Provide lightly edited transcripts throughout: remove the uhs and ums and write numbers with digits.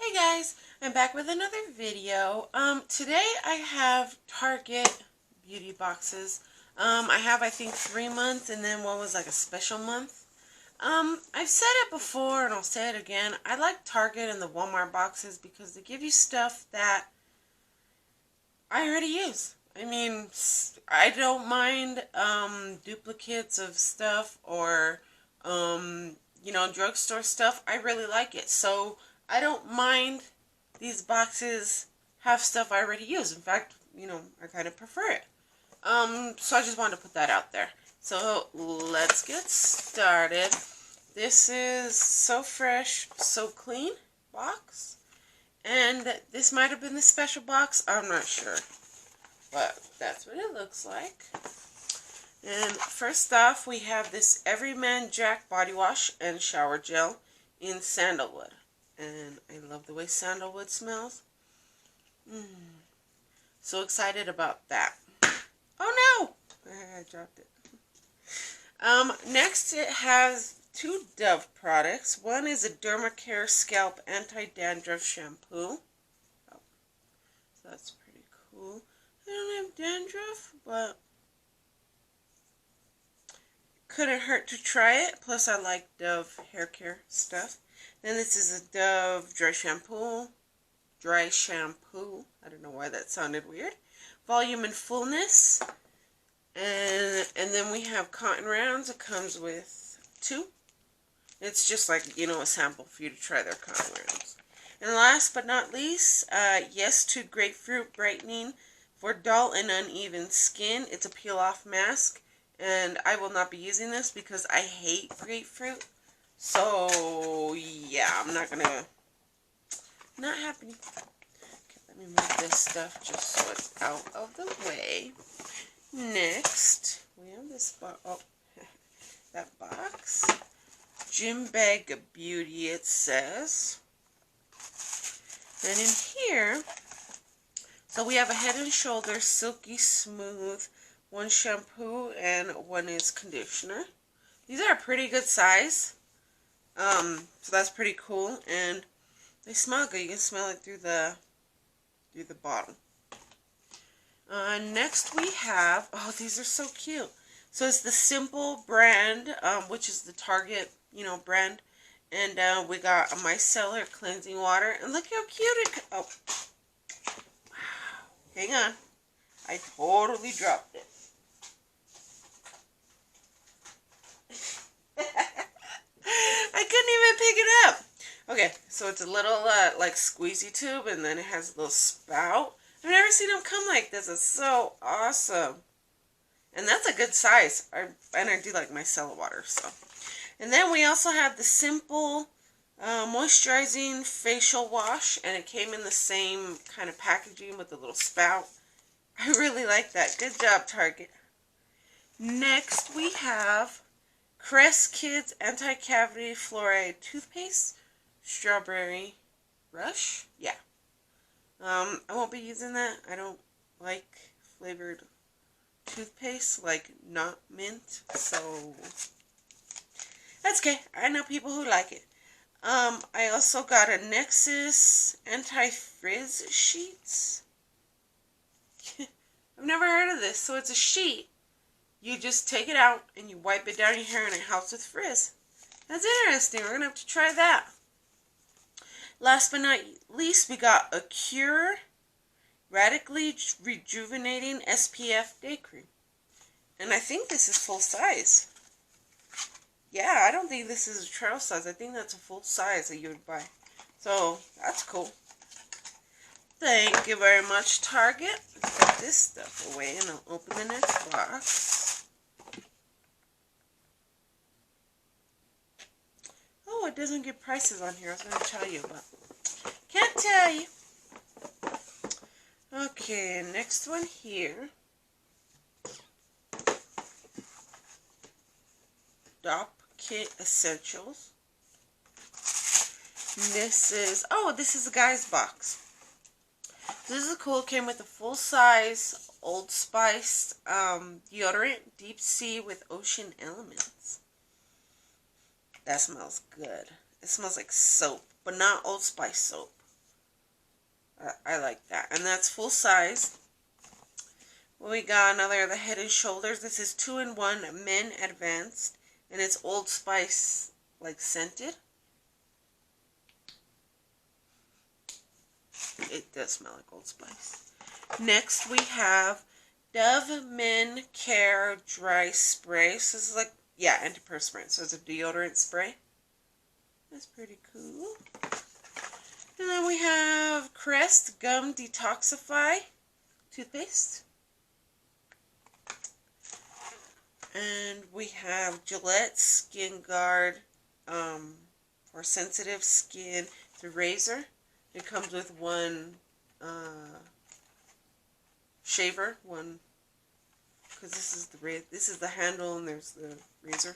Hey guys, I'm back with another video. Today I have Target beauty boxes. I have I think 3 months and then one was like a special month. I've said it before and I'll say it again. I like Target and the Walmart boxes because they give you stuff that I already use. I mean, I don't mind duplicates of stuff or drugstore stuff. I really like it. So I don't mind these boxes have stuff I already use. In fact, I kind of prefer it. So I just wanted to put that out there. So let's get started. This is So Fresh, So Clean box. And this might have been the special box. I'm not sure. But that's what it looks like. And first off, we have this Everyman Jack body wash and shower gel in sandalwood. And I love the way sandalwood smells. So excited about that. Oh no! I dropped it. Next it has 2 Dove products. One is a Dermacare Scalp Anti-Dandruff Shampoo. Oh, so that's pretty cool. I don't have dandruff, but couldn't hurt to try it. Plus I like Dove hair care stuff. Then this is a Dove dry shampoo. I don't know why that sounded weird. Volume and fullness. And then we have cotton rounds. It comes with 2. It's just like, a sample for you to try their cotton rounds. And last but not least, Yes to Grapefruit Brightening for dull and uneven skin. It's a peel-off mask. And I will not be using this because I hate grapefruit. So, yeah, I'm not happening. Okay, let me move this stuff just so it's out of the way. Next, we have this box. Oh, that box. Gym Bag Beauty, it says. And in here, so we have a Head and Shoulders Silky Smooth. One shampoo and one is conditioner. These are a pretty good size. So that's pretty cool. And they smell good. You can smell it through the bottle. Next we have, oh, these are so cute. So it's the Simple brand, which is the Target, brand. And we got a micellar cleansing water. And look how cute it, oh, wow. Hang on. I totally dropped it. I couldn't even pick it up. Okay, so it's a little, like, squeezy tube, and then it has a little spout. I've never seen them come like this. It's so awesome. And that's a good size. And I do like micellar water, so. And then we also have the Simple Moisturizing Facial Wash, and it came in the same kind of packaging with the little spout. I really like that. Good job, Target. Next, we have Crest Kids Anti-Cavity Fluoride Toothpaste. Strawberry Rush. Yeah. I won't be using that. I don't like flavored toothpaste, like not mint. So that's okay. I know people who like it. I also got a Nexxus Anti-Frizz Sheets. I've never heard of this. So it's a sheet. You just take it out and you wipe it down your hair and it helps with frizz. That's interesting. We're going to have to try that. Last but not least, we got a Cure Radically Rejuvenating SPF Day Cream. And I think this is full size. Yeah, I don't think this is a travel size. I think that's a full size that you would buy. So, that's cool. Thank you very much, Target. Let's put this stuff away and I'll open the next box. Oh, it doesn't give prices on here. I was going to tell you, but can't tell you. Okay, next one here. Dop Kit Essentials. This is a guy's box. This is cool. It came with a full-size Old Spice deodorant, Deep Sea with Ocean Elements. That smells good. It smells like soap, but not Old Spice soap. I like that. And that's full size. Well, we got another of the Head and Shoulders. This is 2-in-1 Men Advanced. And it's Old Spice, like, scented. It does smell like Old Spice. Next, we have Dove Men Care Dry Spray. So this is like, yeah, antiperspirant. So it's a deodorant spray. That's pretty cool. And then we have Crest Gum Detoxify toothpaste. And we have Gillette Skin Guard for sensitive skin. It's a razor. It comes with one shaver, one, because this is the handle and there's the razor.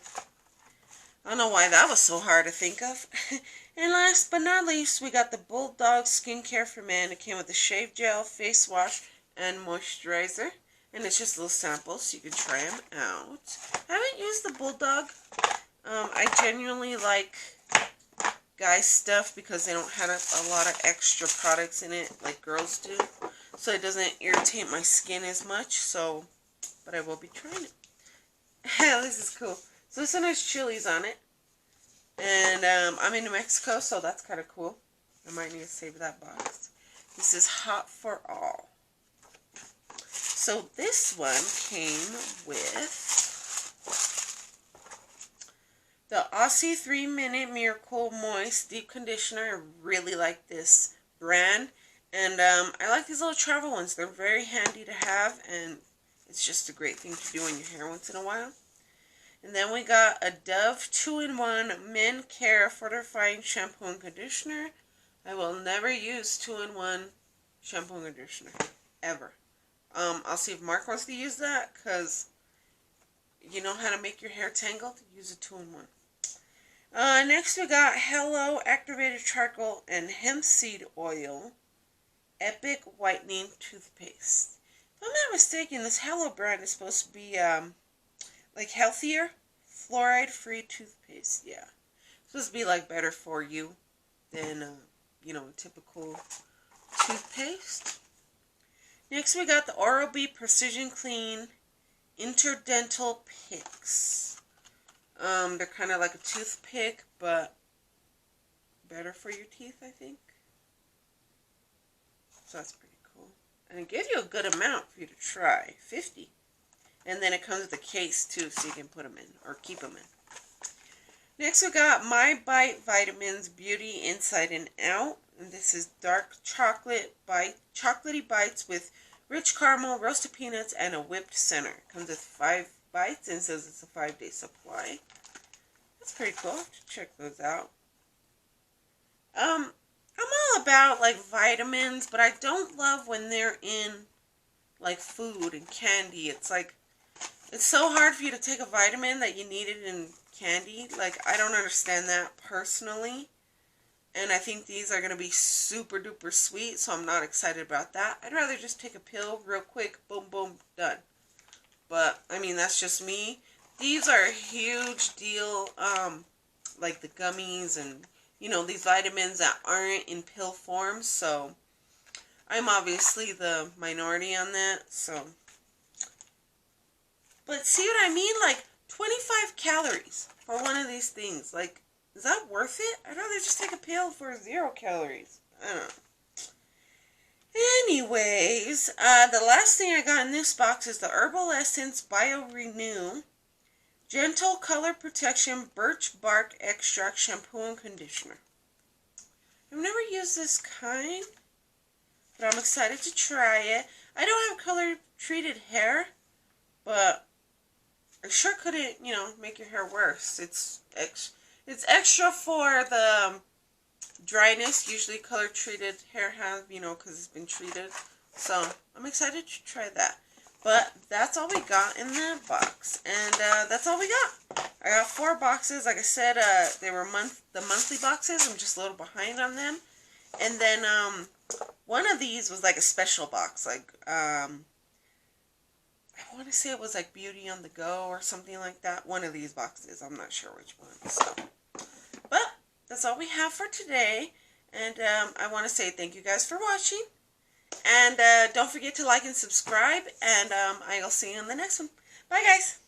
I don't know why that was so hard to think of. And last but not least, we got the Bulldog Skincare for Men. It came with a shave gel, face wash, and moisturizer. And it's just little samples, so you can try them out. I haven't used the Bulldog. I genuinely like guys stuff because they don't have a lot of extra products in it like girls do. So it doesn't irritate my skin as much. So, but I will be trying it. This is cool. So this one has chilies on it. And I'm in New Mexico, so that's kind of cool. I might need to save that box. This is Hot for All. So this one came with the Aussie 3-Minute Miracle Moist Deep Conditioner. I really like this brand. And I like these little travel ones. They're very handy to have, and it's just a great thing to do in your hair once in a while. And then we got a Dove 2-in-1 Men Care Fortifying Shampoo and Conditioner. I will never use 2-in-1 shampoo and conditioner, ever. I'll see if Mark wants to use that, because you know how to make your hair tangled? Use a 2-in-1. Next we got Hello Activated Charcoal and Hemp Seed Oil Epic Whitening Toothpaste. If I'm not mistaken, this Hello brand is supposed to be, like healthier, fluoride-free toothpaste, yeah. It's supposed to be, like, better for you than, you know, a typical toothpaste. Next, we got the Oral-B Precision Clean Interdental Picks. They're kind of like a toothpick, but better for your teeth, I think. So that's pretty cool. And it gives you a good amount for you to try, 50. And then it comes with a case, too, so you can put them in, or keep them in. Next, we got My Bite Vitamins Beauty Inside and Out. And this is dark chocolatey bites with rich caramel, roasted peanuts, and a whipped center. It comes with 5 bites and says it's a 5-day supply. That's pretty cool. Check those out. I'm all about, like, vitamins, but I don't love when they're in, like, food and candy. It's like, it's so hard for you to take a vitamin that you need it in candy. Like, I don't understand that personally. And I think these are going to be super duper sweet, so I'm not excited about that. I'd rather just take a pill real quick, boom, boom, done. But, I mean, that's just me. These are a huge deal, like the gummies and, you know, these vitamins that aren't in pill form. So, I'm obviously the minority on that, so. But see what I mean? Like, 25 calories for one of these things. Like, is that worth it? I'd rather just take a pill for 0 calories. I don't know. Anyways, the last thing I got in this box is the Herbal Essence BioRenew Gentle Color Protection Birch Bark Extract Shampoo and Conditioner. I've never used this kind, but I'm excited to try it. I don't have color-treated hair, but I sure couldn't, you know, make your hair worse. It's extra for the dryness. Usually color-treated hair have, you know, because it's been treated. So, I'm excited to try that. But that's all we got in that box. And that's all we got. I got 4 boxes. Like I said, they were the monthly boxes. I'm just a little behind on them. And then one of these was like a special box. Like, I want to say it was like Beauty on the Go or something like that. One of these boxes. I'm not sure which one. So, but that's all we have for today. And I want to say thank you guys for watching. And don't forget to like and subscribe. And I'll see you in the next one. Bye, guys.